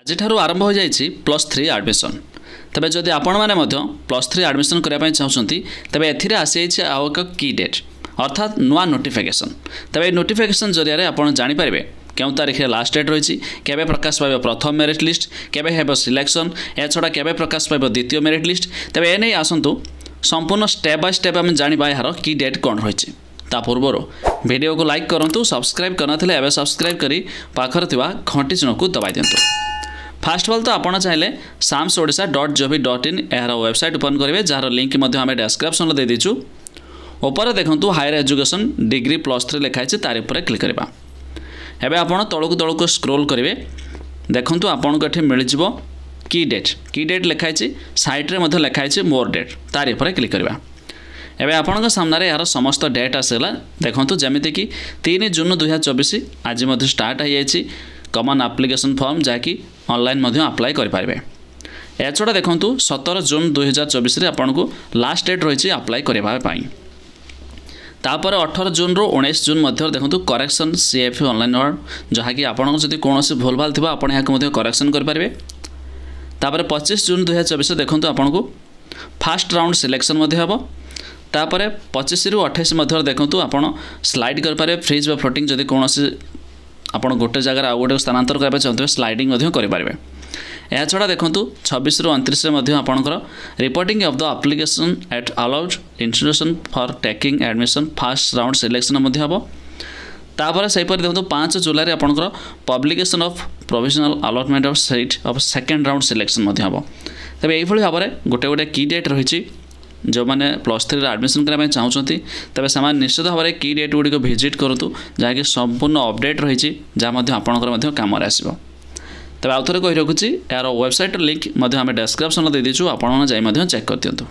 ଆଜିଠାରୁ ଆରମ୍ଭ ହୋଇଯାଇଛି +3 ଆଡମିସନ୍। ତେବେ ଯଦି ଆପଣମାନେ ମଧ୍ୟ +3 ଆଡମିସନ୍ କରିବା ପାଇଁ ଚାହୁଁଛନ୍ତି ତେବେ ଏଥିରେ ଆସିଯାଇଛି ଆଉ ଏକ କି ଡେଟ୍ ଅର୍ଥାତ୍ ନୂଆ ନୋଟିଫିକେସନ୍। ତେବେ ଏହି ନୋଟିଫିକେସନ୍ ଜରିଆରେ ଆପଣ ଜାଣିପାରିବେ କେଉଁ ତାରିଖରେ ଲାଷ୍ଟ ଡେଟ୍ ରହିଛି, କେବେ ପ୍ରକାଶ ପାଇବ ପ୍ରଥମ ମେରିଟ୍ ଲିଷ୍ଟ, କେବେ ହେବ ସିଲେକ୍ସନ୍, ଏହାଛଡ଼ା କେବେ ପ୍ରକାଶ ପାଇବ ଦ୍ୱିତୀୟ ମେରିଟ୍ ଲିଷ୍ଟ। ତେବେ ଏନେଇ ଆସନ୍ତୁ ସମ୍ପୂର୍ଣ୍ଣ ଷ୍ଟେପ୍ ବାଇ ଷ୍ଟେପ୍ ଆମେ ଜାଣିବା ଏହାର କି ଡେଟ୍ କ'ଣ ରହିଛି। ତା ପୂର୍ବରୁ ଭିଡ଼ିଓକୁ ଲାଇକ୍ କରନ୍ତୁ, ସବସ୍କ୍ରାଇବ୍ କରିନଥିଲେ ଏବେ ସବସ୍କ୍ରାଇବ୍ କରି ପାଖରେ ଥିବା ଘଣ୍ଟି ଚିହ୍ନକୁ ଦବାଇ ଦିଅନ୍ତୁ। फास्ट अफ अल तो आपड़ चाहिए samsodisha.gov.in यार वेबसाइट ओपन करेंगे जार लिंक आम डिस्क्रिप्शन दे दीचु। ऊपर देखूँ हायर एजुकेशन डिग्री +3 लिखाई तार पर क्लिक करवा। एवं आप तौक स्क्रोल करेंगे देखूँ आपन को ये मिल की डेट लिखाई सैड्रे लिखाई मोर डेट तार पर क्लिक करवा। एवं आपण सामने यार समस्त डेट आसगला देखूँ जमीक 3 जून 2024 आज स्टार्ट हो कमन एप्लिकेशन फॉर्म जहाँकि ऑनलाइन अप्लाई करें। यह छड़ा देखूँ 17 जून 2024 रे आपन को लास्ट डेट रही अप्लाई करने। तापर 18 जून रू 19 जून देखूँ करेक्शन CFE ऑनलाइन वार्ड जहाँकि आपन जब कौन भूल भाल थी आप करेक्शन करेंगे। तापर 25 जून 2024 देखूँ आपन को फास्ट राउंड सिलेक्शन हम। तापर 25 रू 28 देखूँ आपन स्लाइड करें फ्रीज व फ्लोटिंग जदि कौन आपड़ गोटे जगह आउ गोटे स्थानांतर करने चाहते स्लाइडिंग करें। यह छड़ा देखूँ 26 रू 29 आपंकर reporting of the application at allotted institution for taking admission first round selection हम। तापर सेपरी देखो 5 जुलाई आपंकर publication of provisional allotment of seat of second round selection हम। तब यही भाव में गोटे गोटे की डेट रही जो मैंने +3 एडमिशन करने चाहते तेज से निश्चित भाव में की डेट गुड़िक भिजिट करूँ जहाँकि संपूर्ण अपडेट रही जहाँ आपंकर कम आसो। तेज आउ थे कही रखुच्छी यार वेबसाइट लिंक आम डिस्क्रिप्शन दे दीचु, आपण चेक कर दिंतु।